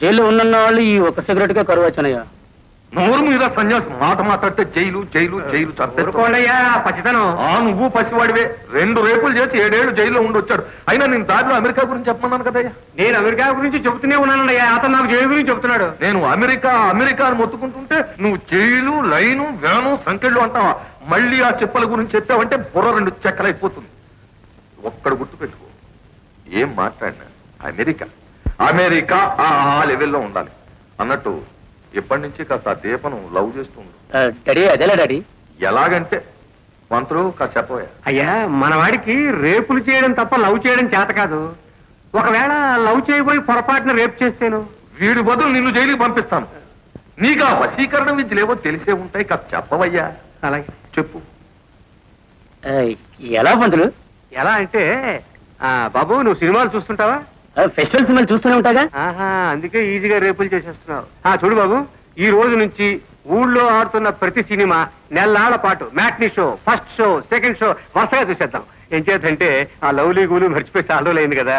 జైల్లో ఉన్న వాళ్ళు ఈ ఒక్క సిగరెట్ గా కరువు వచ్చానయ్యా. నోరు మీద సన్యాసం మాట మాట్లాడితే జైలు జైలు జైలు ఊరుకోండయ్యా పచ్చితనం. నువ్వు పసివాడివే 2 రేపులు చేసి 7 ఏళ్ళు జైల్లో ఉండొచ్చాడు. అయినా నేను దారిలో అమెరికా గురించి చెప్పమన్నాను కదయ్యా. నేను అమెరికా గురించి చెబుతూనే ఉన్నానయ్యా, అతను నాకు జైలు గురించి చెబుతున్నాడు. నేను అమెరికా అమెరికా అని మొత్తుకుంటుంటే నువ్వు జైలు లైను వేను సంకెళ్ళు అంటావా? మళ్ళీ ఆ చెప్పుల గురించి చెప్పావంటే బుర్ర 2 చెక్కలైపోతుంది. ఒక్కడు గుర్తు పెట్టుకో, ఏం మాట్లాడినా అమెరికా అమెరికా ఆ లెవెల్లో ఉండాలి అన్నట్టు. ఎప్పటి నుంచి కాస్త ఆ దీపను లవ్ చేస్తుంది. డాడీ అదేలా డాడీ. ఎలాగంటే మంత్రులు కాస్త చెప్పబోయా. అయ్యా మన వాడికి రేపులు చేయడం తప్ప లవ్ చేయడం చేత కాదు. ఒకవేళ లవ్ చేయబోయి పొరపాటున రేపు చేస్తేను వీడి బదులు నిన్ను జైలుకి పంపిస్తాను. నీకు ఆ వశీకరణ విద్యలేవో తెలిసే ఉంటాయి, కాస్త చెప్పవయ్యా. అలాగే చెప్పు. ఎలా పంతులు? ఎలా అంటే బాబు నువ్వు సినిమాలు చూస్తుంటావా? ఫెస్టివల్ సినిమాలు చూస్తూనే ఉంటాగా. ఆహా, అందుకే ఈజీగా రేపులు చేసేస్తున్నావు. చూడు బాబు, ఈ రోజు నుంచి ఊళ్ళో ఆడుతున్న ప్రతి సినిమా నెలల పాటు matinee show, first show, second show వరుసగా చూసేద్దాం. ఏం చేద్దంటే ఆ లవ్లీ గూలు మర్చిపోయి చాలా రోజులు అయింది కదా.